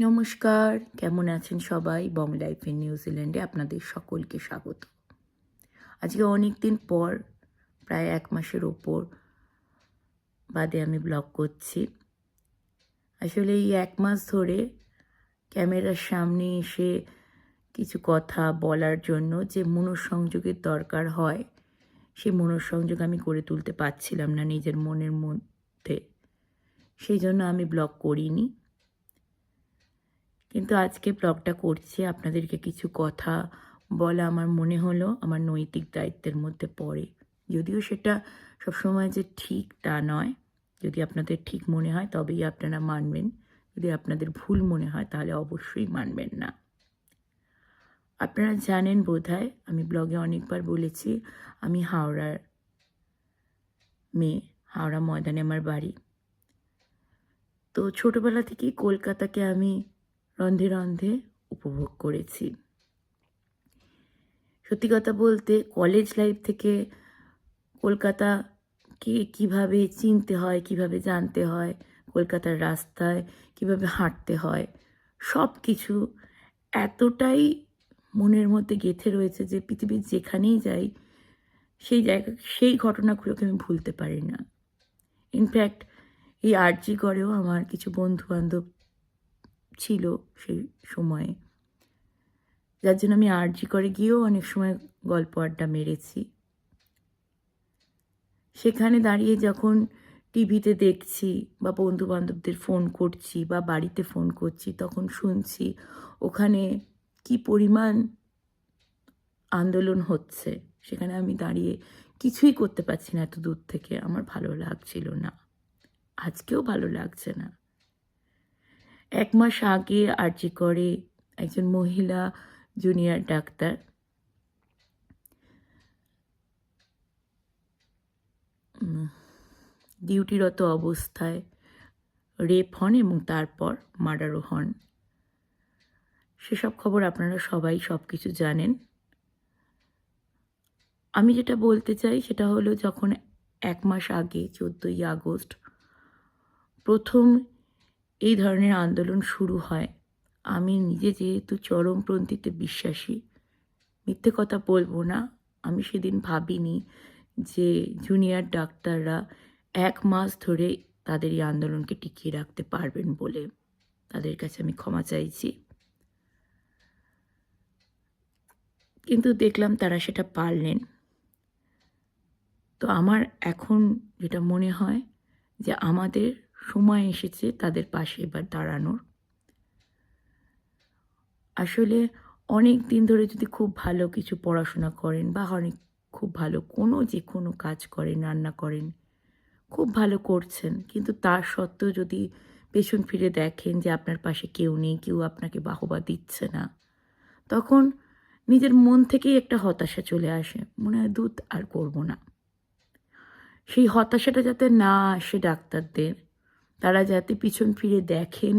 নমস্কার, কেমন আছেন সবাই? বং লাইফ ইন নিউজিল্যান্ডে আপনাদের সকলকে স্বাগত। আজকে অনেক দিন পর, প্রায় ১ মাসের ওপর বাদে আমি ব্লগ করছি। আসলে এই ১ মাস ধরে ক্যামেরার সামনে এসে কিছু কথা বলার জন্য যে মনঃসংযোগের দরকার হয়, সেই মনঃসংযোগ আমি গড়ে তুলতে পারছিলাম না নিজের মনের মধ্যে। সেইজন্য আমি ব্লগ করিনি। কিন্তু আজকে ব্লগটা করছি আপনাদেরকে কিছু কথা বলা আমার মনে হলো আমার নৈতিক দায়িত্বের মধ্যে পড়ে। যদিও সেটা সবসময় যে ঠিক তা নয়। যদি আপনাদের ঠিক মনে হয় তবেই আপনারা মানবেন। যদি আপনাদের ভুল মনে হয় তাহলে অবশ্যই মানবেন না। আপনারা জানেন বোধহয়, আমি ব্লগে অনেকবার বলেছি, আমি হাওড়ার মেয়ে। হাওড়া ময়দানে আমার বাড়ি। তো ছোটবেলা থেকেই কলকাতাকে আমি রন্ধে রন্ধে উপভোগ করেছি। সত্যি কথা বলতে কলেজ লাইফ থেকে কলকাতাকে কীভাবে চিনতে হয়, কীভাবে জানতে হয়, কলকাতার রাস্তায় কীভাবে হাঁটতে হয়, সব কিছু এতটাই মনের মধ্যে গেঁথে রয়েছে যে পৃথিবীর যেখানেই যাই সেই ঘটনাগুলোকে আমি ভুলতে পারি না। ইনফ্যাক্ট এই আরজিকরেও আমার কিছু বন্ধু-বান্ধব ছিল সেই সময়ে, যার জন্য আমি আরজিকরে গিয়েও অনেক সময় গল্প আড্ডা মেরেছি। সেখানে দাঁড়িয়ে যখন টিভিতে দেখছি বা বন্ধু-বান্ধবদের ফোন করছি বা বাড়িতে ফোন করছি, তখন শুনছি ওখানে কী পরিমাণ আন্দোলন হচ্ছে। সেখানে আমি দাঁড়িয়ে কিছুই করতে পারছি না এত দূর থেকে। আমার ভালো লাগছিল না। আজকেও ভালো লাগছে না। ১ মাস আগে আরজিকরে একজন মহিলা জুনিয়র ডাক্তার ডিউটিরত অবস্থায় রেপ হন এবং তারপর মার্ডারও হন। সেসব খবর আপনারা সবাই সব কিছু জানেন। আমি যেটা বলতে চাই সেটা হলো, যখন ১ মাস আগে ১৪ই আগস্ট প্রথম এই ধরনের আন্দোলন শুরু হয়, আমি নিজে যেহেতু চরমপন্থীতে বিশ্বাসী, মিথ্যে কথা বলবো না, আমি সেদিন ভাবিনি যে জুনিয়র ডাক্তাররা ১ মাস ধরে তাদের এই আন্দোলনকে টিকিয়ে রাখতে পারবেন বলে। তাদের কাছে আমি ক্ষমা চাইছি। কিন্তু দেখলাম তারা সেটা পারলেন। তো আমার এখন যেটা মনে হয় যে আমাদের সময় এসেছে তাদের পাশে এবার দাঁড়ানোর। আসলে অনেক দিন ধরে যদি খুব ভালো কিছু পড়াশোনা করেন বা খুব ভালো যেকোনো কাজ করেন, রান্না করেন, খুব ভালো করছেন, কিন্তু তার সত্ত্বেও যদি পেছন ফিরে দেখেন যে আপনার পাশে কেউ নেই, কেউ আপনাকে বাহবা দিচ্ছে না, তখন নিজের মন থেকেই একটা হতাশা চলে আসে। মনে হয় ধুৎ আর করব না। সেই হতাশাটা যাতে না আসে ডাক্তারদের, তারা যাতে পিছন ফিরে দেখেন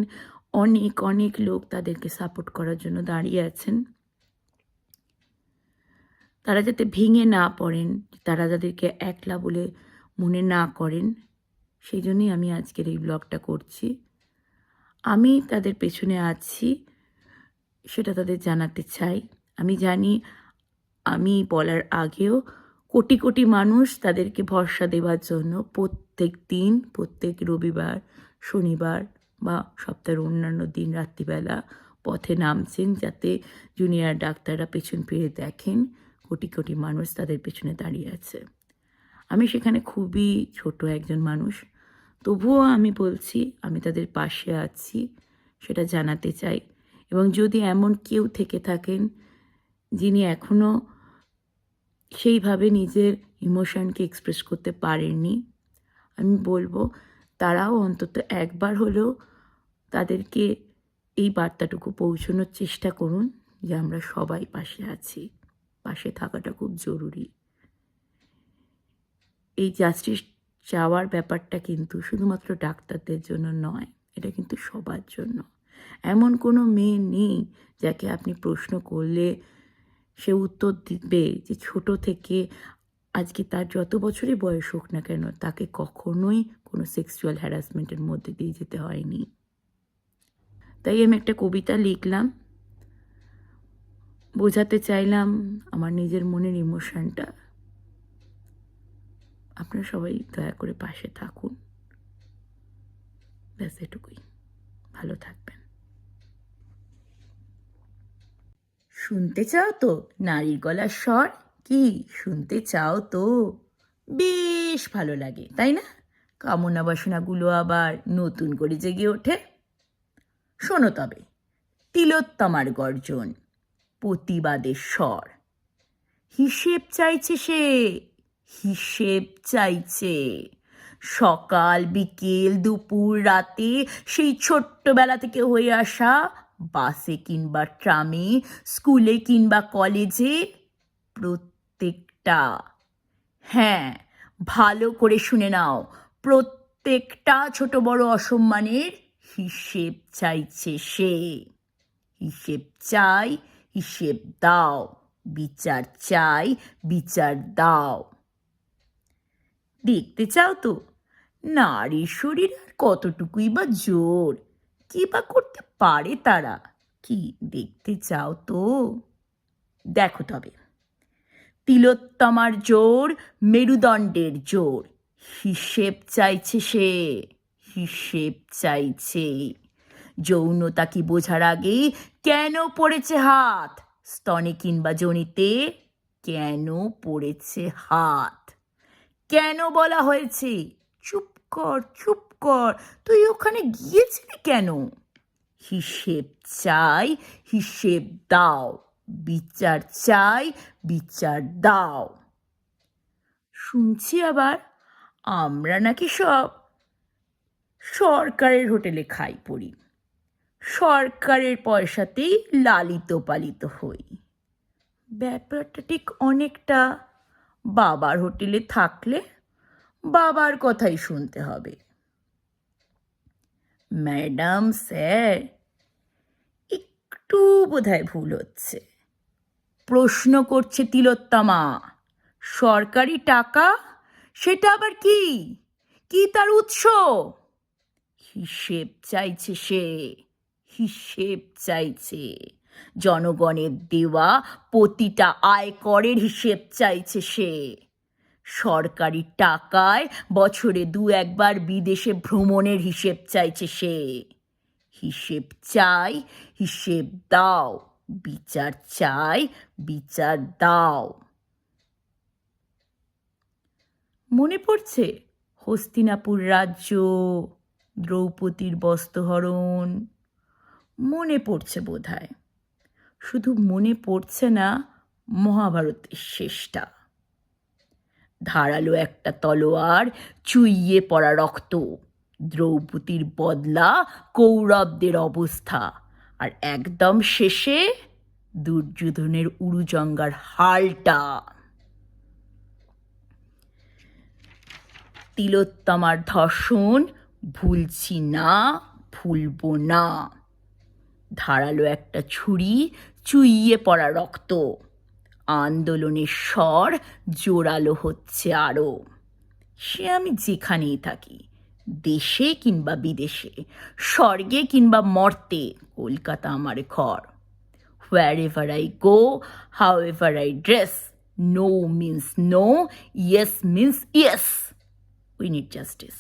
অনেক অনেক লোক তাদেরকে সাপোর্ট করার জন্য দাঁড়িয়ে আছেন। তারা যাতে ভেঙে না পড়েন, তারা যাদেরকে একলা বলে মনে না করেন, সেই জন্যই আমি আজকের এই ব্লগটা করছি। আমি তাদের পেছনে আছি, সেটা তাদের জানাতে চাই। আমি জানি আমি বলার আগেও কোটি কোটি মানুষ তাদেরকে ভরসা দেওয়ার জন্য প্রত্যেক দিন, প্রত্যেক রবিবার, শনিবার বা সপ্তাহের অন্যান্য দিন রাত্রিবেলা পথে নামছেন, যাতে জুনিয়র ডাক্তাররা পেছন ফিরে দেখেন কোটি কোটি মানুষ তাদের পেছনে দাঁড়িয়ে আছে। আমি সেখানে খুবই ছোট একজন মানুষ, তবুও আমি বলছি আমি তাদের পাশে আছি, সেটা জানাতে চাই। এবং যদি এমন কেউ থেকে থাকেন যিনি এখনও সেইভাবে নিজের ইমোশনকে এক্সপ্রেস করতে পারেননি, আমি বলবো তারাও অন্তত একবার হলেও তাদেরকে এই বার্তাটুকু পৌঁছানোর চেষ্টা করুন যে আমরা সবাই পাশে আছি। পাশে থাকাটা খুব জরুরি। এই জাস্টিস চাওয়ার ব্যাপারটা কিন্তু শুধুমাত্র ডাক্তারদের জন্য নয়, এটা কিন্তু সবার জন্য। এমন কোনো মেয়ে নেই যাকে আপনি প্রশ্ন করলে সে উত্তর দিবে যে ছোট থেকে আজকে তার যত বছরই বয়স হোক না কেন, তাকে কখনোই কোনো সেক্সুয়াল হ্যারাসমেন্টের মধ্যে দিয়ে যেতে হয়নি। তাই আমি একটা কবিতা লিখলাম, বোঝাতে চাইলাম আমার নিজের মনের ইমোশনটা। আপনারা সবাই দয়া করে পাশে থাকুন, ব্যাস এটুকুই। ভালো থাকবেন। শুনতে চাও তো নারীর গলার স্বর? কি শুনতে চাও তো? বেশ ভালো লাগে, তাই না? কামনা বাসনাগুলো আবার নতুন করে জেগে ওঠে। শোনো তবে, তিলোত্তমার গর্জন, প্রতিবাদের স্বর। হিসেব চাইছে সে, হিসেব চাইছে। সকাল বিকেল দুপুর রাতে সেই ছোট্টবেলা থেকে হয়ে আসা বাসে কিংবা ট্রামে, স্কুলে কিংবা কলেজে, প্রত্যেকটা, হ্যাঁ ভালো করে শুনে নাও, প্রত্যেকটা ছোট বড় অসম্মানের হিসেব চাইছে সে। হিসেব চাই, হিসেব দাও, বিচার চাই, বিচার দাও। দেখতে চাও তো নারীর শরীর আর কতটুকুই বা জোর, কি বা করতে পারে তারা? কি দেখতে চাও তো? দেখো তবে, তিলোত্তমার জোর, মেরুদণ্ডের জোর। হিসেব চাইছে সে, হিসেব চাইছে। যৌনতা কি বোঝার আগে কেন পড়েছে হাত স্তনে কিংবা যোনিতে? কেন পড়েছে হাত? কেন বলা হয়েছে চুপ কর, চুপ কর, তুই ওখানে গিয়েছিলি কেন? হিসেব চাই, হিসেব দাও, বিচার চাই, বিচার দাও। শুনছি আবার আমরা নাকি সব সরকারের হোটেলে খাই পড়ি, সরকারের পয়সাতেই লালিত পালিত হই। ব্যাপারটা ঠিক অনেকটা বাবার হোটেলে থাকলে বাবার কথাই শুনতে হবে। ম্যাডাম স্যার, একটু বোধহয় ভুল হচ্ছে। প্রশ্ন করছে তিলোত্তমা। সরকারি টাকা, সেটা আবার কি? কি তার উৎস? হিসেব চাইছে সে, হিসেব চাইছে। জনগণের দেওয়া প্রতিটা আয়করের হিসেব চাইছে সে। সরকারি টাকায় বছরে 2-1 বার বিদেশে ভ্রমণের হিসেব চাইছে সে। হিসেব চাই, হিসেব দাও, বিচার চাই, বিচার দাও। মনে পড়ছে হস্তিনাপুর রাজ্য, দ্রৌপদীর বস্ত্রহরণ? মনে পড়ছে বোধহয়। শুধু মনে পড়ছে না মহাভারতের শেষটা। ধারালো একটা তলোয়ার, চুইয়ে পড়া রক্ত, দ্রৌপদীর বদলা কৌরবদের অবস্থা, আর একদম শেষে দুর্যোধনের উরুজঙ্গার হালটা। তিলোত্তমার ধর্ষণ ভুলছি না, ভুলব না। ধারালো একটা ছুরি, চুইয়ে পড়া রক্ত, আন্দোলনের স্বর জোরালো হচ্ছে আরো। সে আমি যেখানেই থাকি, দেশে কিংবা বিদেশে, স্বর্গে কিংবা মর্তে, কলকাতা আমার ঘর। Wherever I go, however I dress, no means no, yes means yes. We need justice.